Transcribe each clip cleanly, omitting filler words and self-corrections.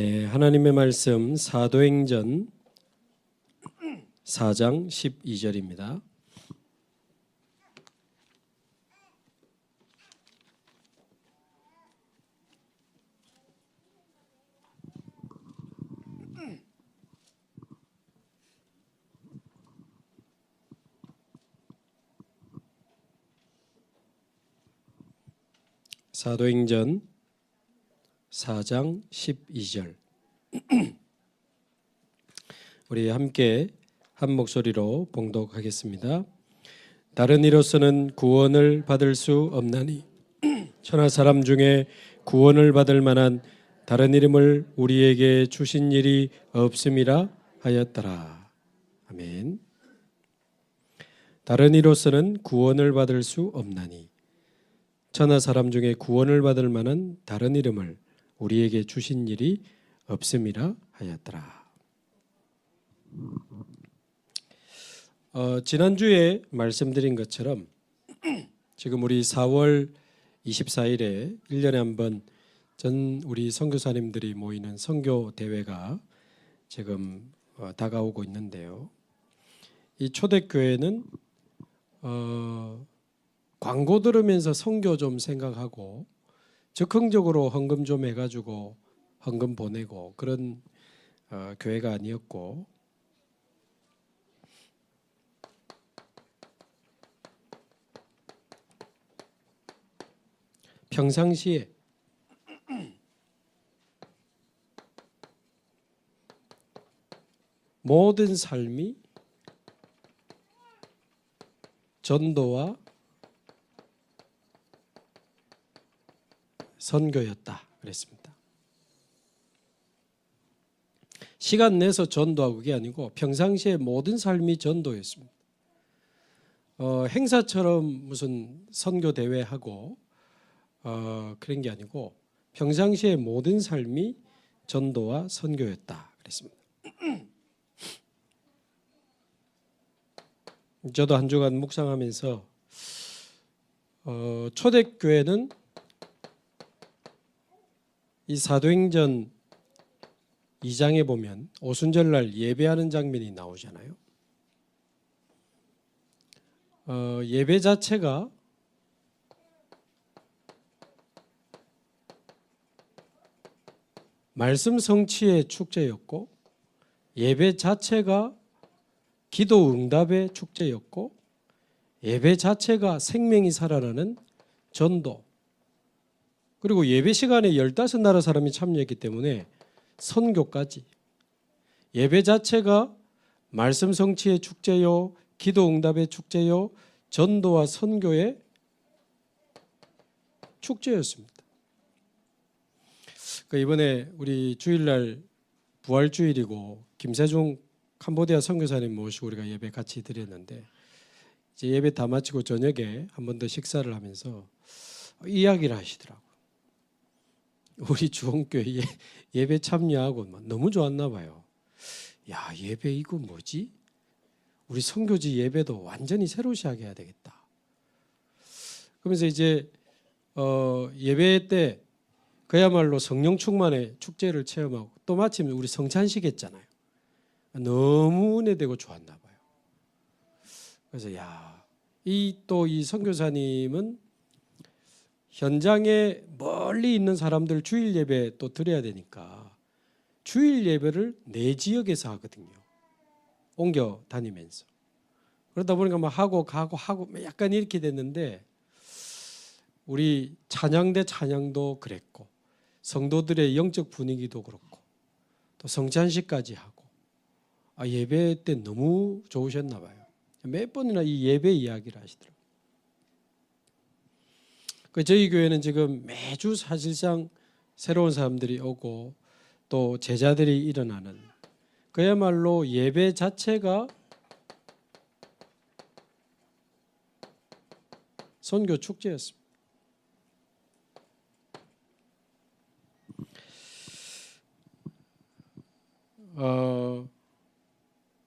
네, 하나님의 말씀 사도행전 4장 12절입니다. 사도행전 4장 12절 우리 함께 한 목소리로 봉독하겠습니다. 다른 이로서는 구원을 받을 수 없나니 천하 사람 중에 구원을 받을 만한 다른 이름을 우리에게 주신 일이 없음이라 하였더라. 아멘. 다른 이로서는 구원을 받을 수 없나니 천하 사람 중에 구원을 받을 만한 다른 이름을 우리에게 주신 일이 없음이라 하였더라. 지난주에 말씀드린 것처럼 지금 우리 4월 24일에 1년에 한 번 전 우리 선교사님들이 모이는 선교 대회가 지금 다가오고 있는데요. 이 초대교회는 광고 들으면서 선교 좀 생각하고 적극적으로 헌금 좀 해가지고 헌금 보내고 그런 교회가 아니었고, 평상시에 모든 삶이 전도와 선교였다 그랬습니다. 시간 내서 전도하고 그게 아니고 평상시에 모든 삶이 전도였습니다. 행사처럼 무슨 선교 대회하고 그런 게 아니고 평상시에 모든 삶이 전도와 선교였다 그랬습니다. 저도 한 주간 묵상하면서 초대교회는 이 사도행전 2장에 보면 오순절날 예배하는 장면이 나오잖아요. 예배 자체가 말씀 성취의 축제였고, 예배 자체가 기도 응답의 축제였고, 예배 자체가 생명이 살아나는 전도, 그리고 예배 시간에 15나라 사람이 참여했기 때문에 선교까지, 예배 자체가 말씀 성취의 축제요, 기도 응답의 축제요, 전도와 선교의 축제였습니다. 이번에 우리 주일날 부활주일이고 김세중 캄보디아 선교사님 모시고 우리가 예배 같이 드렸는데, 이제 예배 다 마치고 저녁에 한 번 더 식사를 하면서 이야기를 하시더라고요. 우리 주홍교회 예배 참여하고 너무 좋았나 봐요. 야, 예배 이거 뭐지? 우리 선교지 예배도 완전히 새로 시작해야 되겠다. 그러면서 이제 예배 때 그야말로 성령 충만의 축제를 체험하고, 또 마침 우리 성찬식 했잖아요. 너무 은혜되고 좋았나 봐요. 그래서 이 선교사님은 현장에 멀리 있는 사람들 주일 예배 또 드려야 되니까 주일 예배를 내 지역에서 하거든요. 옮겨 다니면서. 그러다 보니까 막 하고 가고 약간 이렇게 됐는데, 우리 찬양대 찬양도 그랬고 성도들의 영적 분위기도 그렇고 또 성찬식까지 하고 예배 때 너무 좋으셨나 봐요. 몇 번이나 이 예배 이야기를 하시더라고요. 저희 교회는 지금 매주 사실상 새로운 사람들이 오고 또 제자들이 일어나는, 그야말로 예배 자체가 선교 축제였습니다.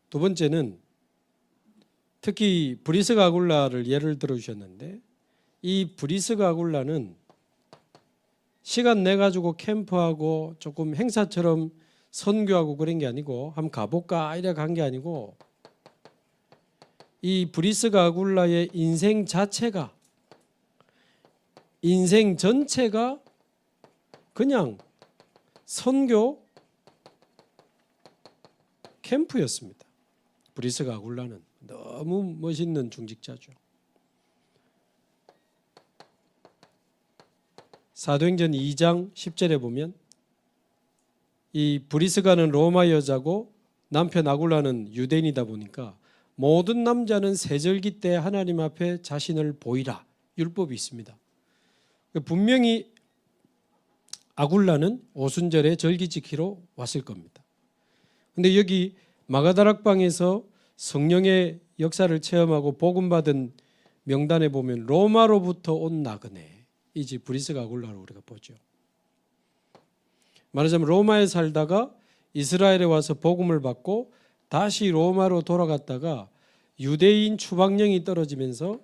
두 번째는 특히 브리스가 아굴라를 예를 들어 주셨는데, 이 브리스가 아굴라는 시간 내 가지고 캠프하고 조금 행사처럼 선교하고 그런 게 아니고 한번 가볼까 이래 간 게 아니고 이 브리스가 아굴라의 인생 자체가 인생 전체가 그냥 선교 캠프였습니다. 브리스가 아굴라는 너무 멋있는 중직자죠. 사도행전 2장 10절에 보면 이 브리스가는 로마 여자고 남편 아굴라는 유대인이다 보니까 모든 남자는 세절기 때 하나님 앞에 자신을 보이라 율법이 있습니다. 분명히 아굴라는 오순절에 절기 지키러 왔을 겁니다. 그런데 여기 마가다락방에서 성령의 역사를 체험하고 복음받은 명단에 보면 로마로부터 온 나그네 이지 브리스가 아굴라로 우리가 보죠. 말하자면 로마에 살다가 이스라엘에 와서 복음을 받고 다시 로마로 돌아갔다가 유대인 추방령이 떨어지면서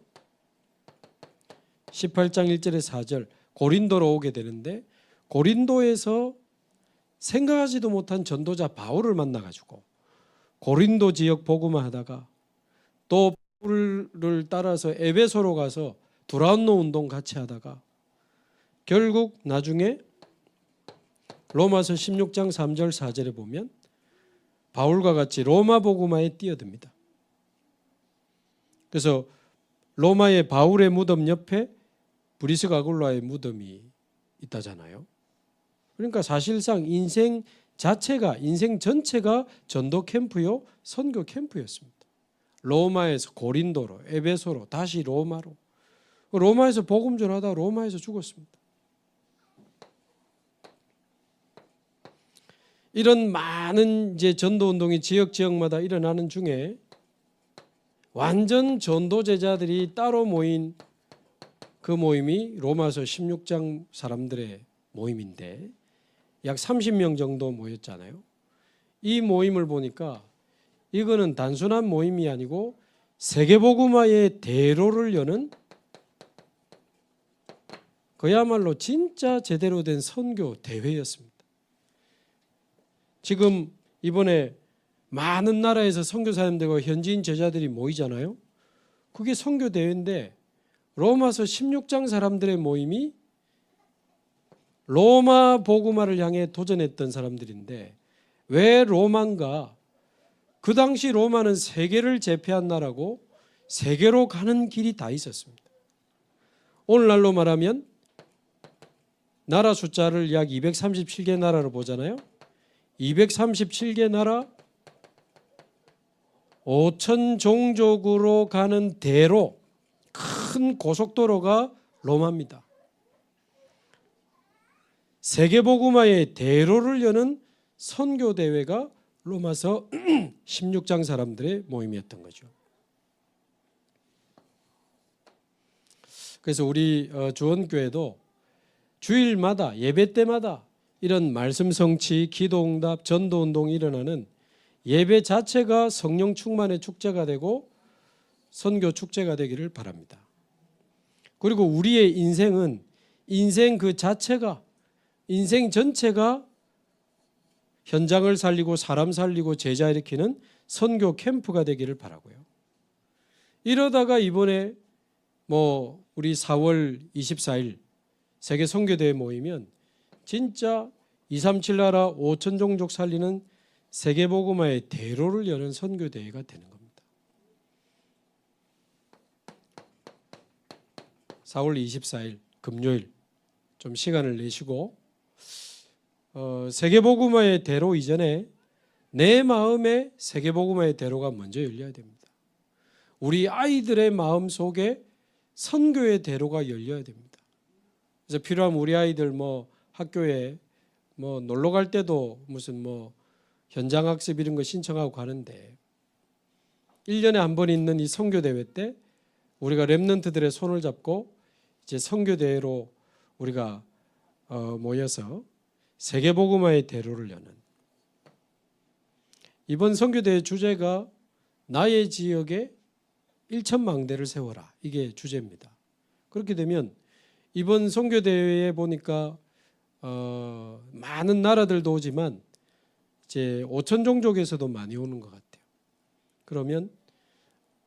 18장 1절에 4절 고린도로 오게 되는데 고린도에서 생각하지도 못한 전도자 바울을 만나가지고 고린도 지역 복음화하다가 또 바울을 따라서 에베소로 가서 두라운노 운동 같이 하다가 결국 나중에 로마서 16장 3절 4절에 보면 바울과 같이 로마 복음화에 뛰어듭니다. 그래서 로마의 바울의 무덤 옆에 브리스가 아굴라의 무덤이 있다잖아요. 그러니까 사실상 인생 자체가 인생 전체가 전도 캠프요 선교 캠프였습니다. 로마에서 고린도로 에베소로 다시 로마로 로마에서 복음 전하다 로마에서 죽었습니다. 이런 많은 이제 전도 운동이 지역마다 일어나는 중에 완전 전도 제자들이 따로 모인 그 모임이 로마서 16장 사람들의 모임인데 약 30명 정도 모였잖아요. 이 모임을 보니까 이거는 단순한 모임이 아니고 세계복음화의 대로를 여는 그야말로 진짜 제대로 된 선교 대회였습니다. 지금 이번에 많은 나라에서 선교사님들과 현지인 제자들이 모이잖아요. 그게 선교 대회인데 로마서 16장 사람들의 모임이 로마 복음화를 향해 도전했던 사람들인데 왜 로마인가? 그 당시 로마는 세계를 제패한 나라고 세계로 가는 길이 다 있었습니다. 오늘날로 말하면 나라 숫자를 약 237개 나라로 보잖아요. 237개 나라 5천 종족으로 가는 대로 큰 고속도로가 로마입니다. 세계복음화의 대로를 여는 선교대회가 로마서 16장 사람들의 모임이었던 거죠. 그래서 우리 주원교회도 주일마다 예배 때마다 이런 말씀 성취, 기도응답, 전도운동이 일어나는 예배 자체가 성령 충만의 축제가 되고 선교 축제가 되기를 바랍니다. 그리고 우리의 인생은 인생 그 자체가 인생 전체가 현장을 살리고 사람 살리고 제자 일으키는 선교 캠프가 되기를 바라고요. 이러다가 이번에 우리 4월 24일 세계 선교대회 모이면 진짜 237 나라 5천 종족 살리는 세계복음화의 대로를 여는 선교대회가 되는 겁니다. 4월 24일 금요일 좀 시간을 내시고 세계복음화의 대로 이전에 내 마음에 세계복음화의 대로가 먼저 열려야 됩니다. 우리 아이들의 마음 속에 선교의 대로가 열려야 됩니다. 그래서 필요하면 우리 아이들 학교에 놀러 갈 때도 무슨 현장 학습 이런 거 신청하고 가는데 1년에 한 번 있는 이 선교 대회 때 우리가 렘넌트들의 손을 잡고 이제 선교 대회로 우리가 모여서 세계 복음화의 대로를 여는 이번 선교 대회 주제가 나의 지역에 1,000망대를 세워라 이게 주제입니다. 그렇게 되면 이번 선교 대회에 보니까 많은 나라들도 오지만 이제 5천 종족에서도 많이 오는 것 같아요. 그러면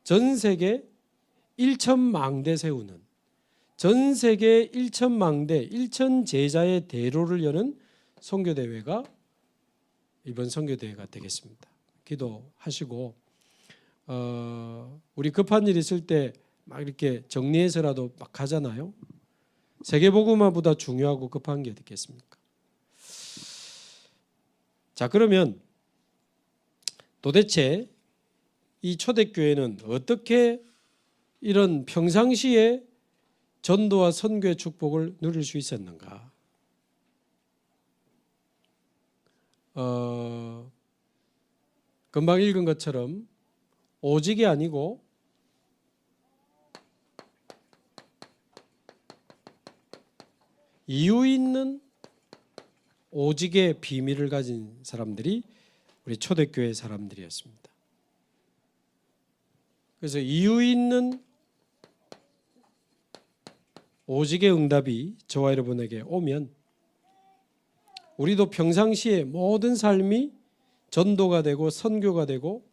전 세계 1천망대 세우는, 전 세계 1천망대 1천 제자의 대로를 여는 선교대회가 이번 선교대회가 되겠습니다. 기도하시고 우리 급한 일 있을 때 막 이렇게 정리해서라도 막 하잖아요. 세계복음화보다 중요하고 급한 게 어딨겠습니까? 자, 그러면 도대체 이 초대교회는 어떻게 이런 평상시에 전도와 선교의 축복을 누릴 수 있었는가? 금방 읽은 것처럼 오직이 아니고 이유 있는 오직의 비밀을 가진 사람들이 우리 초대교회 사람들이었습니다. 그래서 이유 있는 오직의 응답이 저와 여러분에게 오면 우리도 평상시에 모든 삶이 전도가 되고 선교가 되고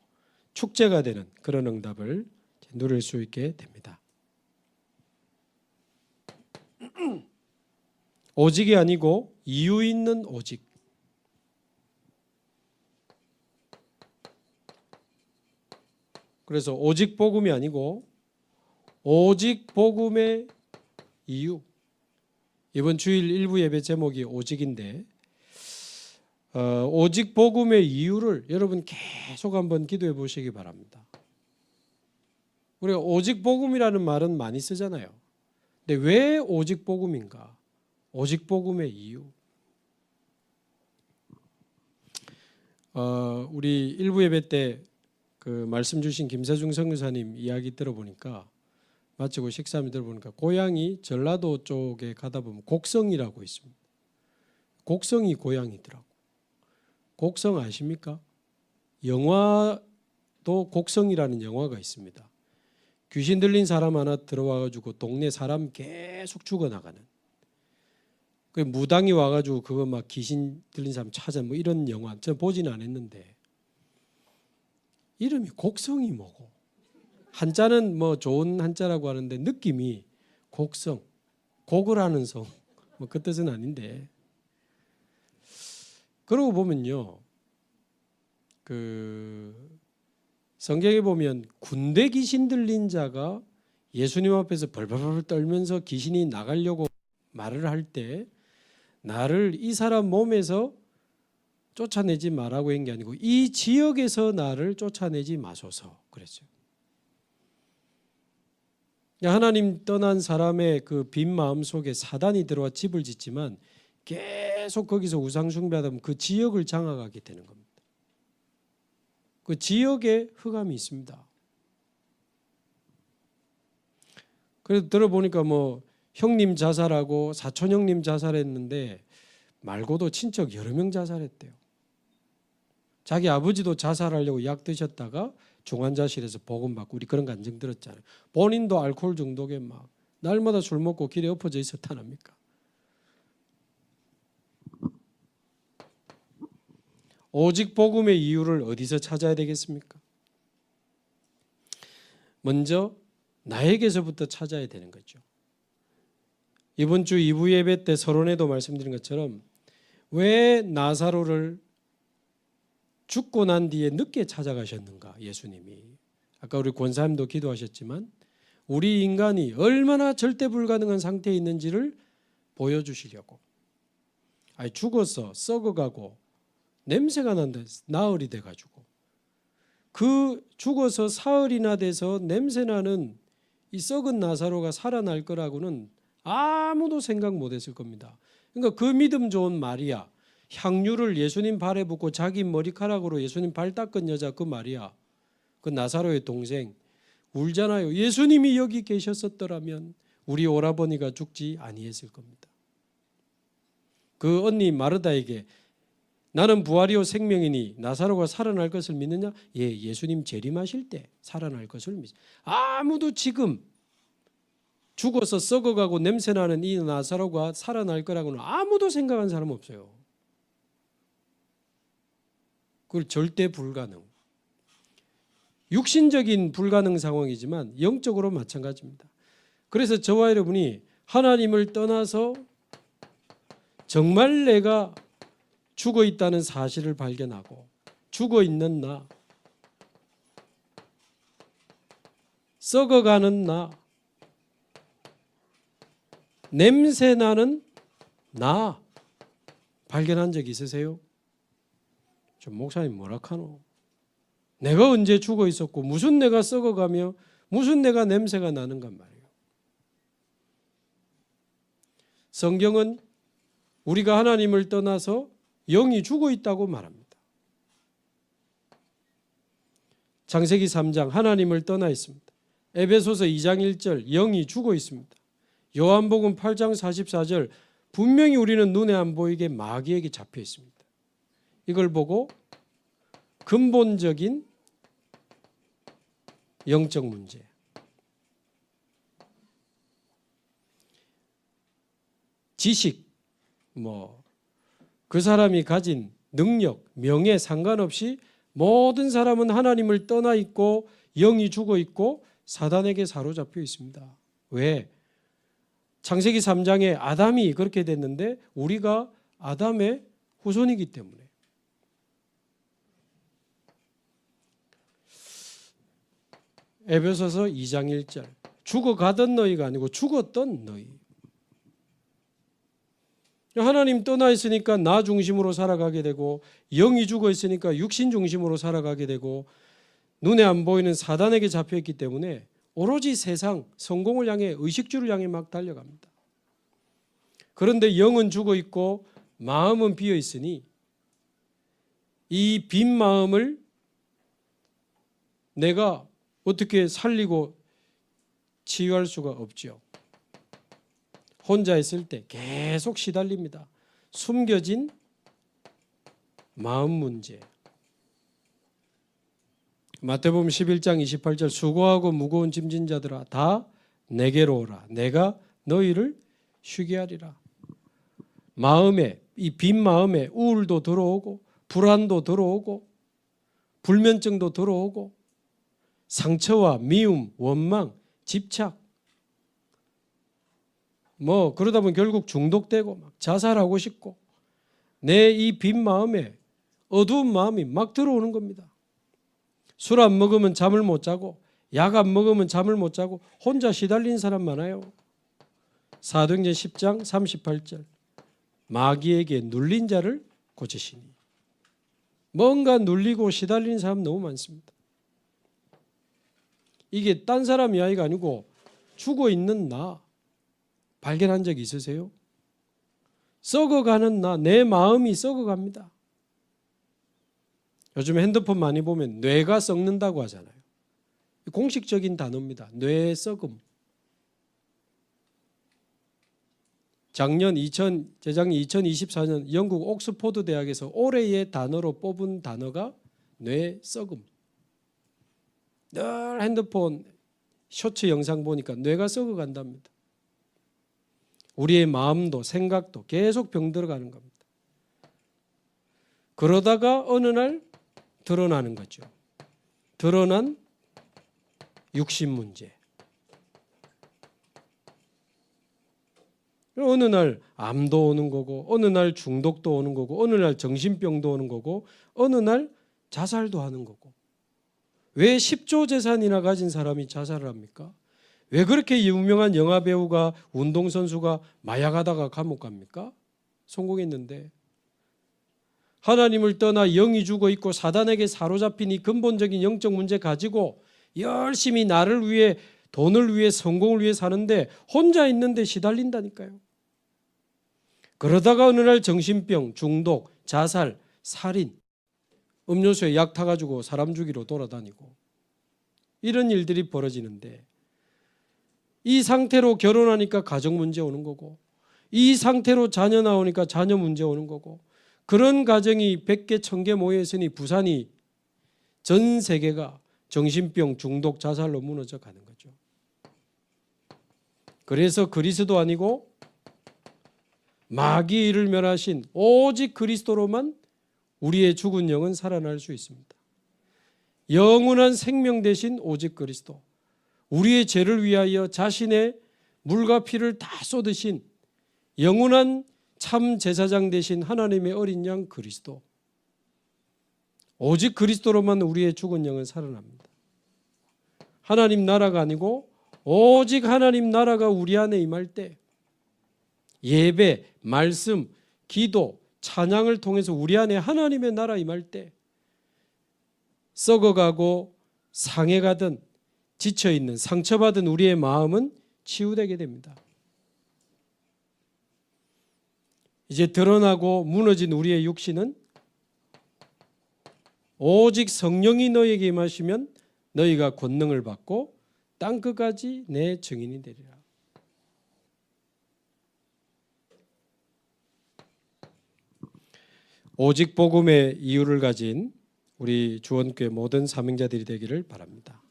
축제가 되는 그런 응답을 누릴 수 있게 됩니다. 오직이 아니고 이유 있는 오직. 그래서 오직 복음이 아니고 오직 복음의 이유. 이번 주일 일부 예배 제목이 오직인데 오직 복음의 이유를 여러분 계속 한번 기도해 보시기 바랍니다. 우리가 오직 복음이라는 말은 많이 쓰잖아요. 근데 왜 오직 복음인가? 오직 복음의 이유. 우리 일부 예배 때 그 말씀 주신 김세중 선교사님 이야기 들어보니까 마치고 식사하며 들어보니까 고향이 전라도 쪽에 가다 보면 곡성이라고 있습니다. 곡성이 고향이더라고. 곡성 아십니까? 영화도 곡성이라는 영화가 있습니다. 귀신 들린 사람 하나 들어와가지고 동네 사람 계속 죽어나가는. 그 무당이 와가지고 그거 막 귀신 들린 사람 찾아 뭐 이런 영화. 전 보지는 않았는데 이름이 곡성이 뭐고 한자는 뭐 좋은 한자라고 하는데 느낌이 곡성, 곡을 하는 성, 뭐 그 뜻은 아닌데. 그러고 보면요, 그 성경에 보면 군대 귀신 들린 자가 예수님 앞에서 벌벌벌 떨면서 귀신이 나가려고 말을 할 때 나를 이 사람 몸에서 쫓아내지 말라고 한 게 아니고 이 지역에서 나를 쫓아내지 마소서 그랬어요. 하나님 떠난 사람의 그 빈 마음 속에 사단이 들어와 집을 짓지만 계속 거기서 우상 숭배하다 보면 그 지역을 장악하게 되는 겁니다. 그 지역에 흑암이 있습니다. 그래도 들어보니까 뭐 형님 자살하고 사촌 형님 자살했는데 말고도 친척 여러 명 자살했대요. 자기 아버지도 자살하려고 약 드셨다가 중환자실에서 복음받고 우리 그런 간증 들었잖아요. 본인도 알코올 중독에 막 날마다 술 먹고 길에 엎어져 있었다랍니까? 오직 복음의 이유를 어디서 찾아야 되겠습니까? 먼저 나에게서부터 찾아야 되는 거죠. 이번 주 2부 예배 때 서론에도 말씀드린 것처럼 왜 나사로를 죽고 난 뒤에 늦게 찾아가셨는가 예수님이. 아까 우리 권사님도 기도하셨지만 우리 인간이 얼마나 절대 불가능한 상태에 있는지를 보여주시려고. 죽어서 썩어가고 냄새가 난다. 나흘이 돼가지고 그 죽어서 사흘이나 돼서 냄새나는 이 썩은 나사로가 살아날 거라고는 아무도 생각 못했을 겁니다. 그러니까 그 믿음 좋은 마리아, 향유를 예수님 발에 붓고 자기 머리카락으로 예수님 발 닦은 여자 그 마리아, 그 나사로의 동생 울잖아요. 예수님이 여기 계셨었더라면 우리 오라버니가 죽지 아니했을 겁니다. 그 언니 마르다에게 나는 부활이요 생명이니 나사로가 살아날 것을 믿느냐? 예, 예수님 재림하실 때 살아날 것을 믿습니다. 아무도 지금 죽어서 썩어가고 냄새나는 이 나사로가 살아날 거라고는 아무도 생각한 사람 없어요. 그걸 절대 불가능. 육신적인 불가능 상황이지만 영적으로 마찬가지입니다. 그래서 저와 여러분이 하나님을 떠나서 정말 내가 죽어 있다는 사실을 발견하고 죽어 있는 나, 썩어가는 나, 냄새나는 나 발견한 적 있으세요? 좀 목사님 뭐라 카노? 내가 언제 죽어 있었고 무슨 내가 썩어가며 무슨 내가 냄새가 나는가 말이에요. 성경은 우리가 하나님을 떠나서 영이 죽어 있다고 말합니다. 창세기 3장 하나님을 떠나 있습니다. 에베소서 2장 1절 영이 죽어 있습니다. 요한복음 8장 44절 분명히 우리는 눈에 안 보이게 마귀에게 잡혀 있습니다. 이걸 보고 근본적인 영적 문제, 지식, 그 사람이 가진 능력, 명예 상관없이 모든 사람은 하나님을 떠나 있고 영이 죽어 있고 사단에게 사로잡혀 있습니다. 왜? 창세기 3장에 아담이 그렇게 됐는데 우리가 아담의 후손이기 때문에. 에베소서 2장 1절 죽어가던 너희가 아니고 죽었던 너희. 하나님 떠나 있으니까 나 중심으로 살아가게 되고 영이 죽어 있으니까 육신 중심으로 살아가게 되고 눈에 안 보이는 사단에게 잡혀있기 때문에 오로지 세상, 성공을 향해 의식주를 향해 막 달려갑니다. 그런데 영은 죽어 있고 마음은 비어 있으니 이 빈 마음을 내가 어떻게 살리고 치유할 수가 없죠. 혼자 있을 때 계속 시달립니다. 숨겨진 마음 문제. 마태복음 11장 28절 수고하고 무거운 짐진 자들아 다 내게로 오라. 내가 너희를 쉬게 하리라. 마음에 이 빈 마음에 우울도 들어오고 불안도 들어오고 불면증도 들어오고 상처와 미움, 원망, 집착 그러다 보면 결국 중독되고 막 자살하고 싶고 내 이 빈 마음에 어두운 마음이 막 들어오는 겁니다. 술 안 먹으면 잠을 못 자고 약 안 먹으면 잠을 못 자고 혼자 시달린 사람 많아요. 사도행전 10장 38절 마귀에게 눌린 자를 고치시니. 뭔가 눌리고 시달린 사람 너무 많습니다. 이게 딴 사람 이야기가 아니고 죽어 있는 나 발견한 적 있으세요? 썩어가는 나, 내 마음이 썩어갑니다. 요즘 핸드폰 많이 보면 뇌가 썩는다고 하잖아요. 공식적인 단어입니다. 뇌 썩음. 재작년 2024년 영국 옥스포드 대학에서 올해의 단어로 뽑은 단어가 뇌 썩음. 늘 핸드폰 쇼츠 영상 보니까 뇌가 썩어간답니다. 우리의 마음도 생각도 계속 병들어가는 겁니다. 그러다가 어느 날 드러나는 거죠. 드러난 육신 문제. 어느 날 암도 오는 거고 어느 날 중독도 오는 거고 어느 날 정신병도 오는 거고 어느 날 자살도 하는 거고. 왜 10조 재산이나 가진 사람이 자살을 합니까? 왜 그렇게 유명한 영화배우가 운동선수가 마약하다가 감옥 갑니까? 성공했는데. 하나님을 떠나 영이 죽어 있고 사단에게 사로잡힌 이 근본적인 영적 문제 가지고 열심히 나를 위해 돈을 위해 성공을 위해 사는데 혼자 있는데 시달린다니까요. 그러다가 어느 날 정신병, 중독, 자살, 살인, 음료수에 약 타가지고 사람 죽이러 돌아다니고 이런 일들이 벌어지는데 이 상태로 결혼하니까 가정 문제 오는 거고 이 상태로 자녀 나오니까 자녀 문제 오는 거고 그런 가정이 100개, 1000개 모여 있으니 부산이 전 세계가 정신병, 중독, 자살로 무너져 가는 거죠. 그래서 그리스도 아니고 마귀를 멸하신 오직 그리스도로만 우리의 죽은 영은 살아날 수 있습니다. 영원한 생명 대신 오직 그리스도, 우리의 죄를 위하여 자신의 물과 피를 다 쏟으신 영원한 참 제사장 되신 하나님의 어린 양 그리스도, 오직 그리스도로만 우리의 죽은 영은 살아납니다. 하나님 나라가 아니고 오직 하나님 나라가 우리 안에 임할 때, 예배, 말씀, 기도, 찬양을 통해서 우리 안에 하나님의 나라 임할 때 썩어가고 상해가든 지쳐있는 상처받은 우리의 마음은 치유되게 됩니다. 이제 드러나고 무너진 우리의 육신은 오직 성령이 너희에게 임하시면 너희가 권능을 받고 땅끝까지 내 증인이 되리라. 오직 복음의 이유를 가진 우리 주원교회 모든 사명자들이 되기를 바랍니다.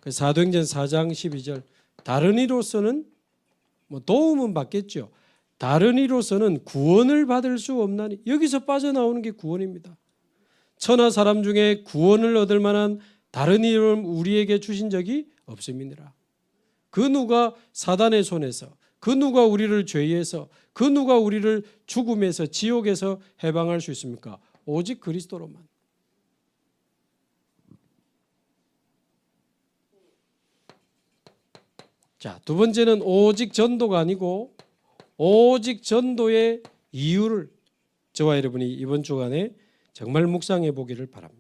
사도행전 4장 12절, 다른 이로서는 도움은 받겠죠. 다른 이로서는 구원을 받을 수 없나니, 여기서 빠져나오는 게 구원입니다. 천하 사람 중에 구원을 얻을 만한 다른 이름 우리에게 주신 적이 없습니다. 그 누가 사단의 손에서, 그 누가 우리를 죄에서, 그 누가 우리를 죽음에서 지옥에서 해방할 수 있습니까? 오직 그리스도로만. 자, 두 번째는 오직 전도가 아니고 오직 전도의 이유를 저와 여러분이 이번 주간에 정말 묵상해 보기를 바랍니다.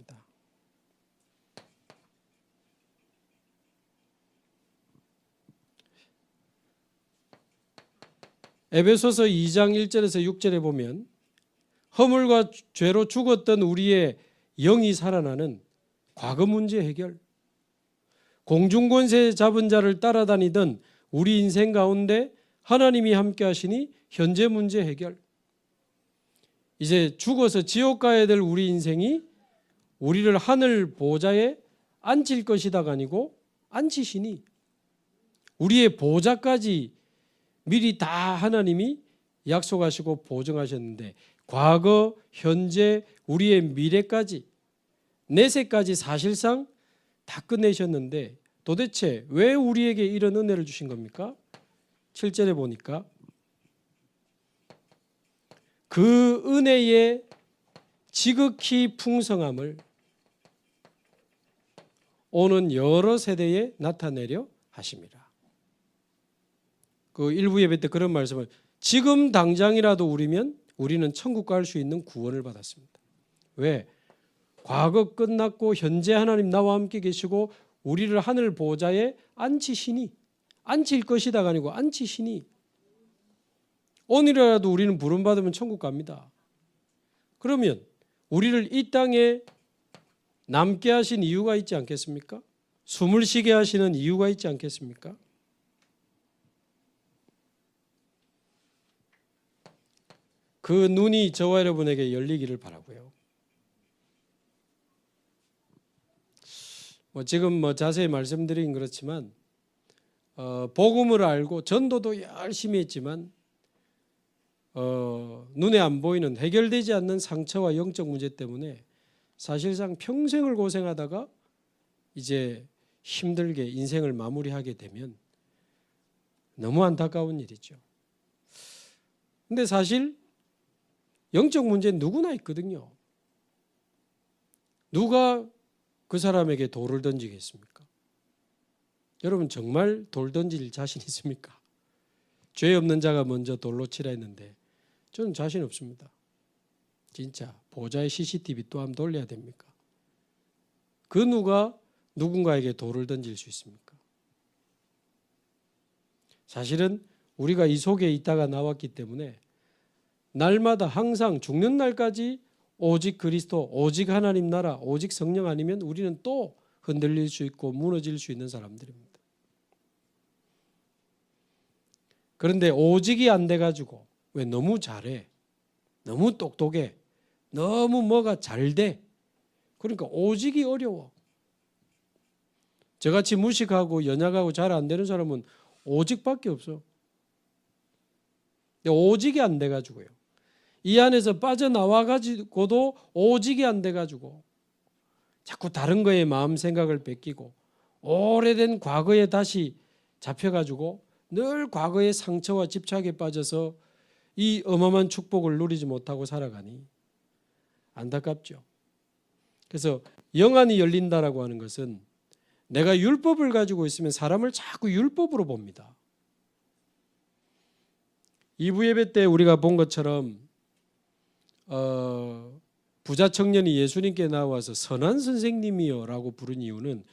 에베소서 2장 1절에서 6절에 보면 허물과 죄로 죽었던 우리의 영이 살아나는 과거 문제 해결, 공중권세 잡은 자를 따라다니던 우리 인생 가운데 하나님이 함께 하시니 현재 문제 해결, 이제 죽어서 지옥 가야 될 우리 인생이 우리를 하늘 보좌에 앉힐 것이다가 아니고 앉히시니 우리의 보좌까지 미리 다 하나님이 약속하시고 보증하셨는데, 과거, 현재, 우리의 미래까지, 내세까지 사실상 다 끝내셨는데 도대체 왜 우리에게 이런 은혜를 주신 겁니까? 7절에 보니까 그 은혜의 지극히 풍성함을 오는 여러 세대에 나타내려 하십니다. 그 일부 예배 때 그런 말씀을, 지금 당장이라도 우리는 천국 갈 수 있는 구원을 받았습니다. 왜? 과거 끝났고 현재 하나님 나와 함께 계시고 우리를 하늘 보좌에 앉히시니, 앉힐 것이다가 아니고 앉히시니 오늘이라도 우리는 부름받으면 천국 갑니다. 그러면 우리를 이 땅에 남게 하신 이유가 있지 않겠습니까? 숨을 쉬게 하시는 이유가 있지 않겠습니까? 그 눈이 저와 여러분에게 열리기를 바라고요. 지금 자세히 말씀드리긴 그렇지만 복음을 알고 전도도 열심히 했지만 눈에 안 보이는 해결되지 않는 상처와 영적 문제 때문에 사실상 평생을 고생하다가 이제 힘들게 인생을 마무리하게 되면 너무 안타까운 일이죠. 근데 사실 영적 문제는 누구나 있거든요. 누가 그 사람에게 돌을 던지겠습니까? 여러분 정말 돌 던질 자신 있습니까? 죄 없는 자가 먼저 돌로 치라 했는데 저는 자신 없습니다. 진짜 보좌의 CCTV 또 한번 돌려야 됩니까? 그 누가 누군가에게 돌을 던질 수 있습니까? 사실은 우리가 이 속에 있다가 나왔기 때문에 날마다 항상 죽는 날까지 오직 그리스도, 오직 하나님 나라, 오직 성령 아니면 우리는 또 흔들릴 수 있고 무너질 수 있는 사람들입니다. 그런데 오직이 안 돼가지고, 왜 너무 잘해, 너무 똑똑해, 너무 뭐가 잘 돼, 그러니까 오직이 어려워. 저같이 무식하고 연약하고 잘 안 되는 사람은 오직밖에 없어. 오직이 안 돼가지고요. 이 안에서 빠져나와가지고도 오직이 안 돼가지고 자꾸 다른 거에 마음 생각을 뺏기고 오래된 과거에 다시 잡혀가지고 늘 과거의 상처와 집착에 빠져서 이 어마어마한 축복을 누리지 못하고 살아가니 안타깝죠. 그래서 영안이 열린다라고 하는 것은 내가 율법을 가지고 있으면 사람을 자꾸 율법으로 봅니다. 2부 예배 때 우리가 본 것처럼 부자 청년이 예수님께 나와서 선한 선생님이요 라고 부른 이유는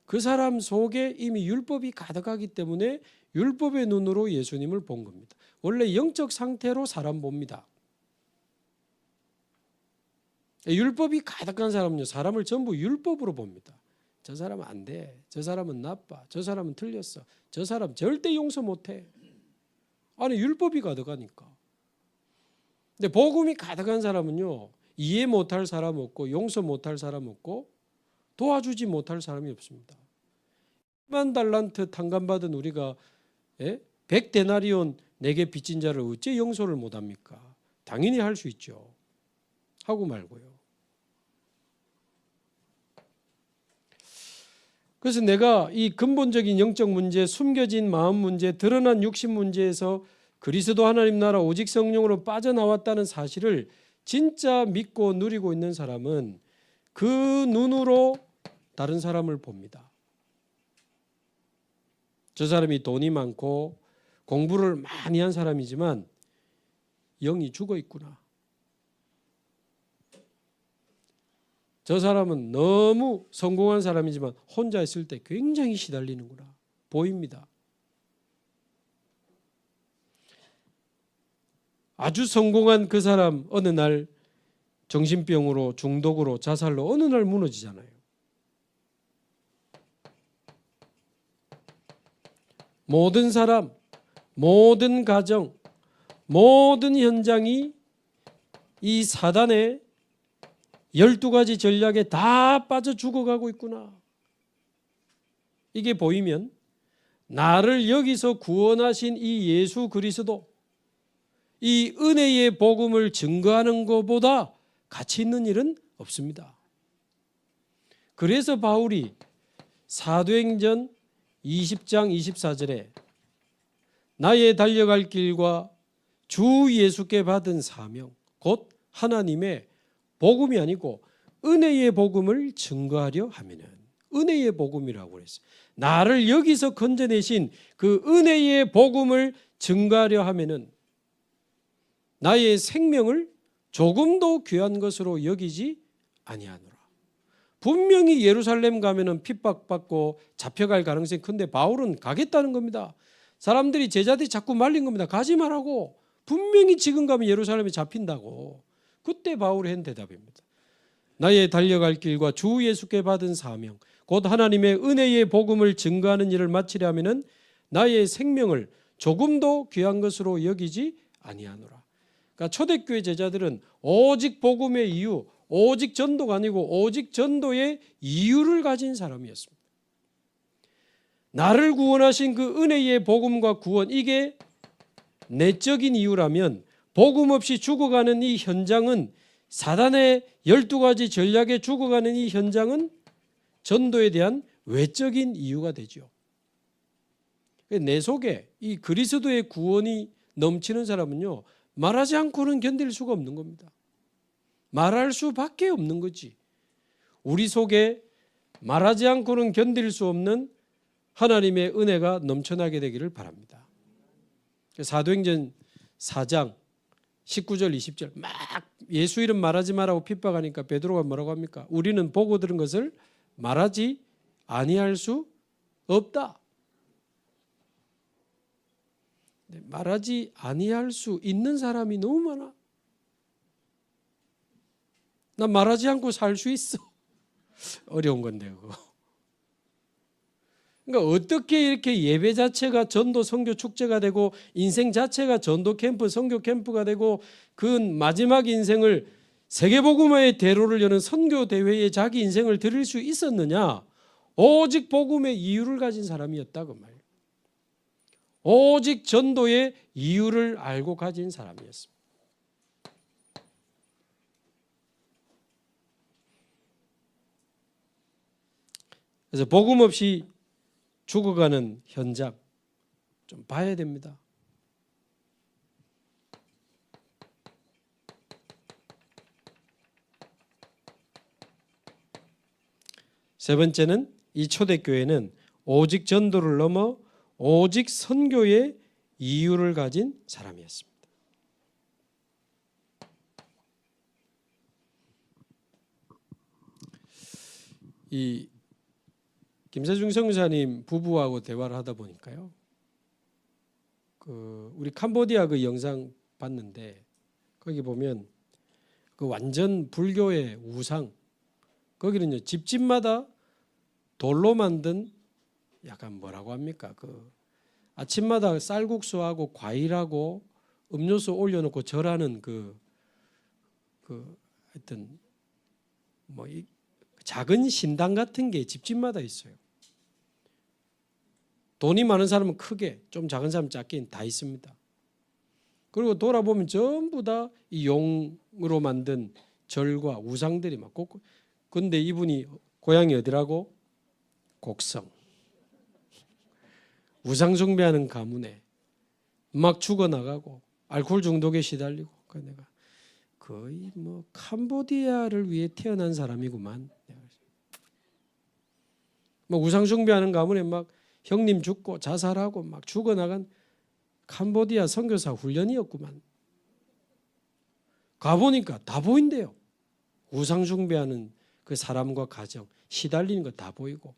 그 사람 속에 이미 율법이 가득하기 때문에 율법의 눈으로 예수님을 본 겁니다. 원래 영적 상태로 사람 봅니다. 율법이 가득한 사람은요, 사람을 전부 율법으로 봅니다. 저 사람은 안 돼. 저 사람은 나빠. 저 사람은 틀렸어. 저 사람 절대 용서 못해. 아니, 율법이 가득하니까. 근데 복음이 가득한 사람은요, 이해 못할 사람 없고 용서 못할 사람 없고 도와주지 못할 사람이 없습니다. 1만 달란트 탕감받은 우리가 100데나리온 내게 빚진 자를 어째 용서를 못합니까? 당연히 할 수 있죠. 하고 말고요. 그래서 내가 이 근본적인 영적 문제, 숨겨진 마음 문제, 드러난 육신 문제에서 그리스도 하나님 나라 오직 성령으로 빠져나왔다는 사실을 진짜 믿고 누리고 있는 사람은 그 눈으로 다른 사람을 봅니다. 저 사람이 돈이 많고 공부를 많이 한 사람이지만 영이 죽어 있구나. 저 사람은 너무 성공한 사람이지만 혼자 있을 때 굉장히 시달리는구나. 보입니다. 아주 성공한 그 사람 어느 날 정신병으로 중독으로 자살로 어느 날 무너지잖아요. 모든 사람, 모든 가정, 모든 현장이 이 사단의 12가지 전략에 다 빠져 죽어가고 있구나. 이게 보이면 나를 여기서 구원하신 이 예수 그리스도, 이 은혜의 복음을 증거하는 것보다 가치 있는 일은 없습니다. 그래서 바울이 사도행전 20장 24절에 나의 달려갈 길과 주 예수께 받은 사명, 곧 하나님의 복음이 아니고 은혜의 복음을 증거하려 하면은, 은혜의 복음이라고 그랬어요. 나를 여기서 건져내신 그 은혜의 복음을 증거하려 하면은 나의 생명을 조금도 귀한 것으로 여기지 아니하노라. 분명히 예루살렘 가면은 핍박받고 잡혀갈 가능성이 큰데 바울은 가겠다는 겁니다. 사람들이, 제자들이 자꾸 말린 겁니다. 가지 말라고. 분명히 지금 가면 예루살렘에 잡힌다고. 그때 바울이 한 대답입니다. 나의 달려갈 길과 주 예수께 받은 사명, 곧 하나님의 은혜의 복음을 증거하는 일을 마치려 하면은 나의 생명을 조금도 귀한 것으로 여기지 아니하노라. 그러니까 초대교회 제자들은 오직 복음의 이유, 오직 전도가 아니고 오직 전도의 이유를 가진 사람이었습니다. 나를 구원하신 그 은혜의 복음과 구원, 이게 내적인 이유라면 복음 없이 죽어가는 이 현장은, 사단의 12가지 전략에 죽어가는 이 현장은 전도에 대한 외적인 이유가 되죠. 내 속에 이 그리스도의 구원이 넘치는 사람은요, 말하지 않고는 견딜 수가 없는 겁니다. 말할 수밖에 없는 거지. 우리 속에 말하지 않고는 견딜 수 없는 하나님의 은혜가 넘쳐나게 되기를 바랍니다. 사도행전 4장 19절 20절 막 예수 이름 말하지 말라고 핍박하니까 베드로가 뭐라고 합니까? 우리는 보고 들은 것을 말하지 아니할 수 없다. 말하지 아니할 수 있는 사람이 너무 많아. 난 말하지 않고 살 수 있어. 어려운 건데 그거. 그러니까 어떻게 이렇게 예배 자체가 전도 선교 축제가 되고 인생 자체가 전도 캠프 선교 캠프가 되고 그 마지막 인생을 세계복음화의 대로를 여는 선교 대회에 자기 인생을 드릴 수 있었느냐? 오직 복음의 이유를 가진 사람이었다 그 말이에요. 오직 전도의 이유를 알고 가진 사람이었습니다. 그래서 복음 없이 죽어가는 현장 좀 봐야 됩니다. 세 번째는 이 초대교회는 오직 전도를 넘어 오직 선교의 이유를 가진 사람이었습니다. 이 김세중 선교사님 부부하고 대화를 하다 보니까요, 우리 캄보디아 그 영상 봤는데 거기 보면 그 완전 불교의 우상, 거기는요 집집마다 돌로 만든 약간 뭐라고 합니까? 아침마다 쌀국수하고 과일하고 음료수 올려놓고 절하는 하여튼 이 작은 신당 같은 게 집집마다 있어요. 돈이 많은 사람은 크게, 좀 작은 사람은 작게 다 있습니다. 그리고 돌아보면 전부 다 이 용으로 만든 절과 우상들이 막 근데 이분이 고향이 어디라고? 곡성. 우상 숭배하는 가문에 막 죽어나가고 알코올 중독에 시달리고, 내가 거의 캄보디아를 위해 태어난 사람이구만. 우상 숭배하는 가문에 막 형님 죽고 자살하고 막 죽어나간 캄보디아 선교사 훈련이었구만. 가보니까 다 보인대요. 우상 숭배하는 그 사람과 가정, 시달리는 거 다 보이고.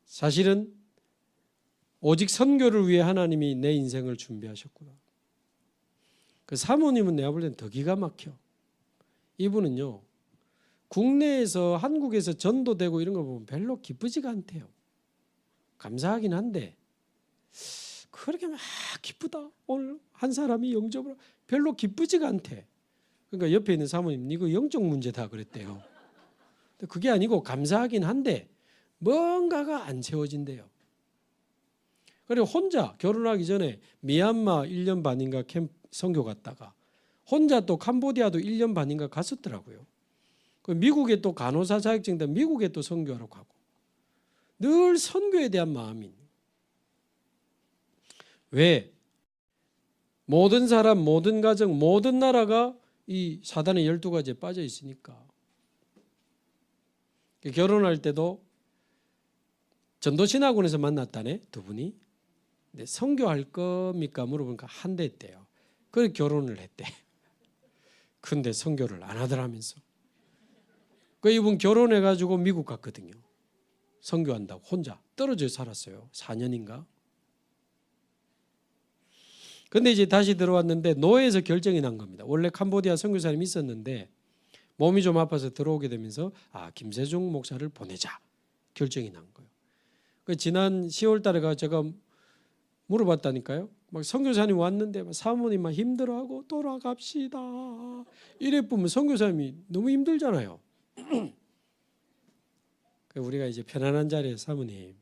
사실은 오직 선교를 위해 하나님이 내 인생을 준비하셨구나. 그 사모님은 내가 볼 땐 더 기가 막혀. 이분은요, 국내에서 한국에서 전도되고 이런 걸 보면 별로 기쁘지가 않대요. 감사하긴 한데 그렇게 막 기쁘다, 오늘 한 사람이 영접을, 별로 기쁘지가 않대. 그러니까 옆에 있는 사모님, 이거 영적 문제다 그랬대요. 근데 그게 아니고 감사하긴 한데 뭔가가 안 채워진대요. 그리고 혼자 결혼하기 전에 미얀마 1년 반인가 캠프 선교 갔다가 혼자 또 캄보디아도 1년 반인가 갔었더라고요. 미국에 또 간호사 자격증 때 미국에 또 선교하러 가고, 늘 선교에 대한 마음이. 왜? 모든 사람, 모든 가정, 모든 나라가 이 사단의 12가지에 빠져 있으니까. 결혼할 때도 전도신학원에서 만났다네, 두 분이. 근데 선교할 겁니까 물어보니까 한대 했대요. 그래서 결혼을 했대. 근데 선교를 안 하더라면서. 이분 결혼해가지고 미국 갔거든요. 선교한다고 혼자 떨어져 살았어요. 4년인가. 근데 이제 다시 들어왔는데 노예에서 결정이 난 겁니다. 원래 캄보디아 선교사님이 있었는데 몸이 좀 아파서 들어오게 되면서 김세중 목사를 보내자 결정이 난 거예요. 지난 10월 달에 제가 물어봤다니까요. 막 선교사님 왔는데 사모님 막 힘들어하고 돌아갑시다 이래 보면 선교사님이 너무 힘들잖아요. 우리가 이제 편안한 자리에 사모님,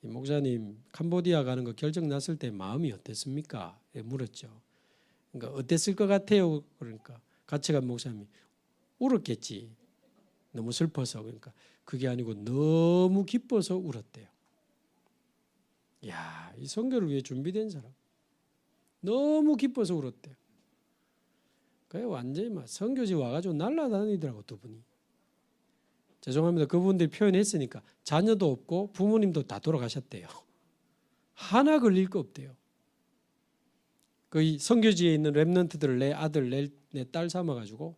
목사님 캄보디아 가는 거 결정 났을 때 마음이 어땠습니까? 물었죠. 그러니까 어땠을 것 같아요? 그러니까 같이 간 목사님이 울었겠지. 너무 슬퍼서. 그러니까 그게 아니고 너무 기뻐서 울었대요. 야, 이 선교를 위해 준비된 사람. 너무 기뻐서 울었대요. 그래 완전히 막 선교지 와가지고 날라다니더라고 두 분이. 죄송합니다. 그분들이 표현했으니까 자녀도 없고 부모님도 다 돌아가셨대요. 하나 걸릴 거 없대요. 그 선교지에 있는 랩런트들을 내 아들, 내 딸 삼아가지고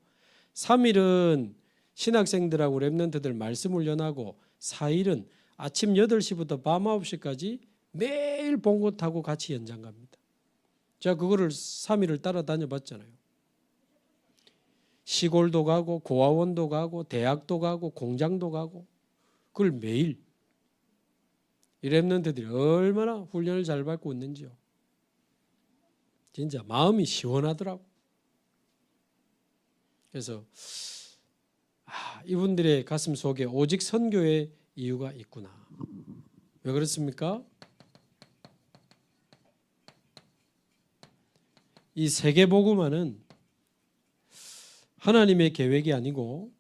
3일은 신학생들하고 랩런트들 말씀을 연하고 4일은 아침 8시부터 밤 9시까지 매일 봉고 타고 같이 연장 갑니다. 제가 그거를 3일을 따라다녀 봤잖아요. 시골도 가고 고아원도 가고 대학도 가고 공장도 가고 그걸 매일. 이 랩런트들이 얼마나 훈련을 잘 받고 있는지요. 진짜 마음이 시원하더라고. 그래서 이분들의 가슴 속에 오직 선교의 이유가 있구나. 왜 그렇습니까? 이 세계복음화는 하나님의 계획이 아니고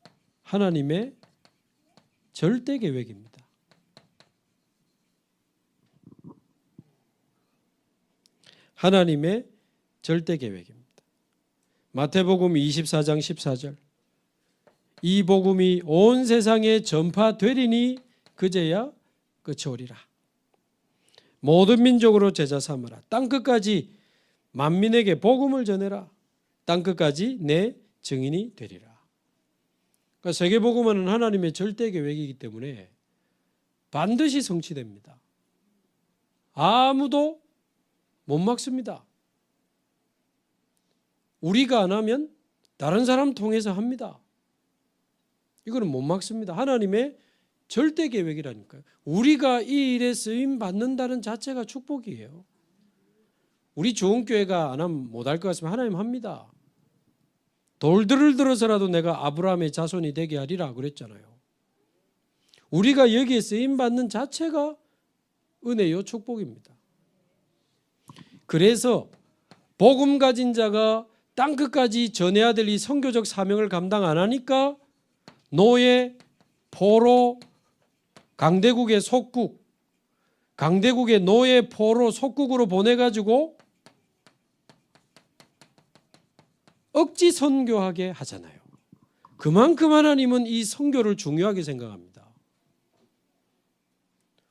하나님의 절대 계획입니다. 하나님의 절대 계획입니다. 마태복음 24장 14절 이 복음이 온 세상에 전파되리니 그제야 끝이 오리라. 모든 민족으로 제자 삼으라. 땅끝까지 만민에게 복음을 전해라. 땅끝까지 내 증인이 되리라. 그러니까 세계복음화는 하나님의 절대 계획이기 때문에 반드시 성취됩니다. 아무도 못 막습니다. 우리가 안 하면 다른 사람 통해서 합니다. 이거는 못 막습니다. 하나님의 절대 계획이라니까요. 우리가 이 일에 쓰임 받는다는 자체가 축복이에요. 우리 좋은 교회가 안 하면 못할 것 같으면 하나님 합니다. 돌들을 들어서라도 내가 아브라함의 자손이 되게 하리라 그랬잖아요. 우리가 여기에 쓰임 받는 자체가 은혜요 축복입니다. 그래서 복음 가진 자가 땅끝까지 전해야 될 이 선교적 사명을 감당 안 하니까 노예, 포로, 강대국의 속국, 강대국의 노예, 포로, 속국으로 보내가지고 억지 선교하게 하잖아요. 그만큼 하나님은 이 선교를 중요하게 생각합니다.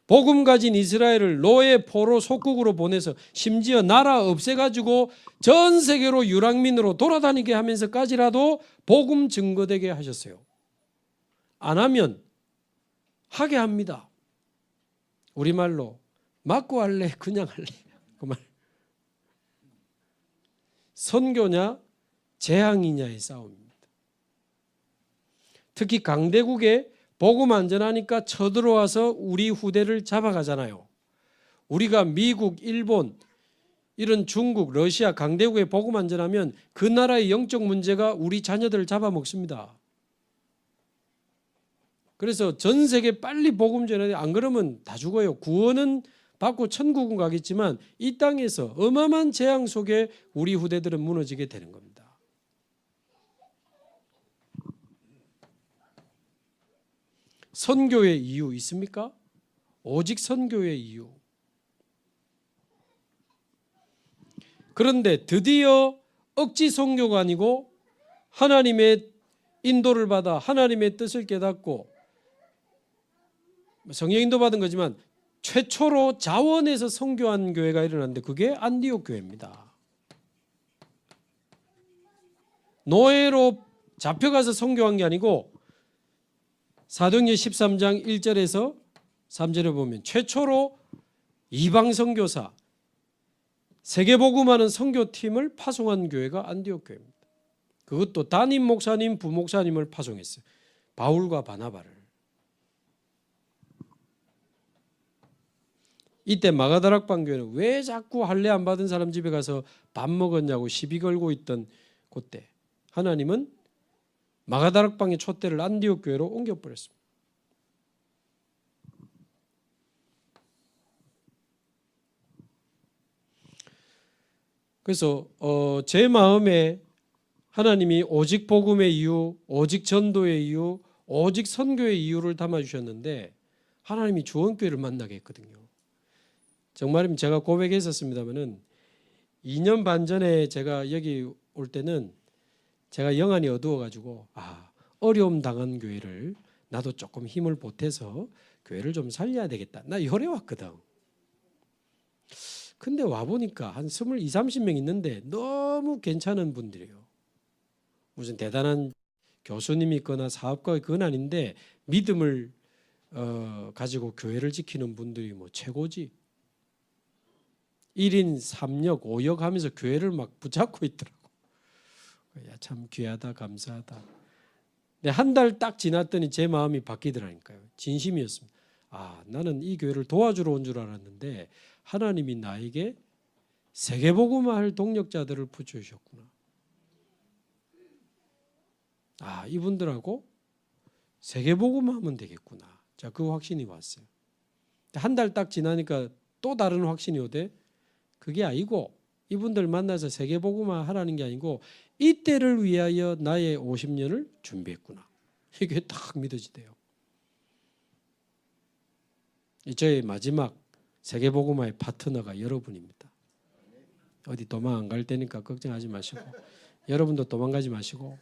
복음 가진 이스라엘을 노예, 포로, 속국으로 보내서 심지어 나라 없애가지고 전 세계로 유랑민으로 돌아다니게 하면서까지라도 복음 증거되게 하셨어요. 안 하면 하게 합니다. 우리말로 맞고 할래 그냥 할래 그 말. 선교냐 재앙이냐의 싸움입니다. 특히 강대국에 복음 안전하니까 쳐들어와서 우리 후대를 잡아가잖아요. 우리가 미국, 일본, 이런 중국, 러시아 강대국에 복음 안전하면 그 나라의 영적 문제가 우리 자녀들을 잡아먹습니다. 그래서 전 세계 빨리 복음 전해야 돼. 안 그러면 다 죽어요. 구원은 받고 천국은 가겠지만 이 땅에서 어마어마한 재앙 속에 우리 후대들은 무너지게 되는 겁니다. 선교의 이유 있습니까? 오직 선교의 이유. 그런데 드디어 억지 선교가 아니고 하나님의 인도를 받아 하나님의 뜻을 깨닫고 성령 인도 받은 거지만 최초로 자원해서 선교한 교회가 일어났는데 그게 안디옥 교회입니다. 노예로 잡혀가서 선교한 게 아니고 사도행전 13장 1절에서 3절에 보면 최초로 이방 선교사 세계복음하는 선교팀을 파송한 교회가 안디옥 교회입니다. 그것도 담임 목사님, 부목사님을 파송했어요. 바울과 바나바를. 이때 마가다락방 교회는 왜 자꾸 할례 안 받은 사람 집에 가서 밥 먹었냐고 시비 걸고 있던 그때 하나님은 마가다락방의 촛대를 안디옥 교회로 옮겨버렸습니다. 그래서 제 마음에 하나님이 오직 복음의 이유, 오직 전도의 이유, 오직 선교의 이유를 담아주셨는데 하나님이 주원교회를 만나게 했거든요. 정말이면 제가 고백했었습니다마는 2년 반 전에 제가 여기 올 때는 제가 영안이 어두워가지고 어려움 당한 교회를 나도 조금 힘을 보태서 교회를 좀 살려야 되겠다. 나 열에 왔거든. 근데 와보니까 한 22, 30명 있는데 너무 괜찮은 분들이에요. 무슨 대단한 교수님이 있거나 사업가가 그건 아닌데 믿음을 가지고 교회를 지키는 분들이 뭐 최고지. 1인 3역, 5역 하면서 교회를 막 붙잡고 있더라고. 야, 참 귀하다, 감사하다. 근데 한 달 딱 지났더니 제 마음이 바뀌더라니까요. 진심이었습니다. 나는 이 교회를 도와주러 온 줄 알았는데 하나님이 나에게 세계복음화할 동력자들을 붙여주셨구나. 이분들하고 세계복음화하면 되겠구나. 자, 그 확신이 왔어요. 한 달 딱 지나니까 또 다른 확신이 오대. 그게 아니고 이분들 만나서 세계복음화 하라는 게 아니고 이때를 위하여 나의 50년을 준비했구나. 이게 딱 믿어지대요. 저의 마지막 세계복음화의 파트너가 여러분입니다. 어디 도망 안 갈 테니까 걱정하지 마시고 여러분도 도망가지 마시고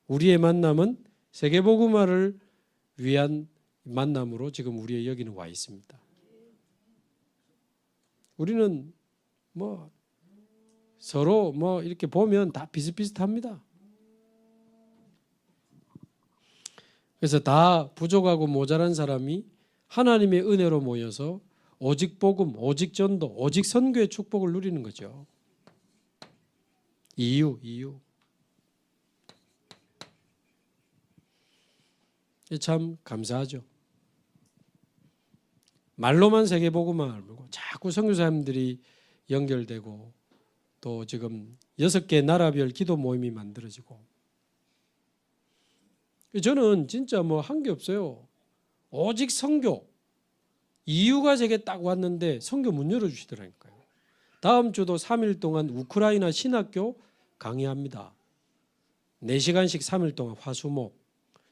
우리의 만남은 세계복음화를 위한 만남으로 지금 우리의 여기는 와 있습니다. 우리는 뭐 서로 뭐 이렇게 보면 다 비슷비슷합니다. 그래서 다 부족하고 모자란 사람이 하나님의 은혜로 모여서 오직 복음, 오직 전도, 오직 선교의 축복을 누리는 거죠. 이유. 참 감사하죠. 말로만 세계복음만 알고 자꾸 선교사님들이 연결되고 또 지금 6개 나라별 기도 모임이 만들어지고 저는 진짜 뭐 한 게 없어요. 오직 선교. 이유가 제게 딱 왔는데 선교 문 열어주시더라니까요. 다음 주도 3일 동안 우크라이나 신학교 강의합니다. 4시간씩 3일 동안 화수목.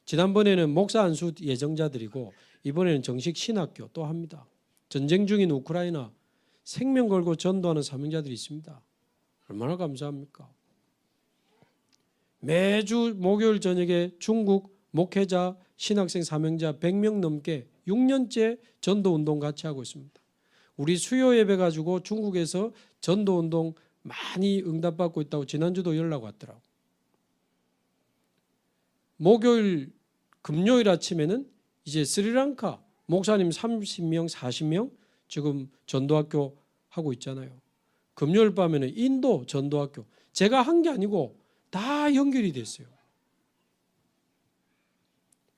지난번에는 목사 안수 예정자들이고 이번에는 정식 신학교 또 합니다. 전쟁 중인 우크라이나 생명 걸고 전도하는 사명자들이 있습니다. 얼마나 감사합니까? 매주 목요일 저녁에 중국 목회자, 신학생 사명자 100명 넘게 6년째 전도운동 같이 하고 있습니다. 우리 수요 예배 가지고 중국에서 전도운동 많이 응답받고 있다고 지난주도 연락 왔더라고. 목요일, 금요일 아침에는 이제 스리랑카 목사님 30명, 40명 지금 전도학교 하고 있잖아요. 금요일 밤에는 인도 전도학교. 제가 한 게 아니고 다 연결이 됐어요.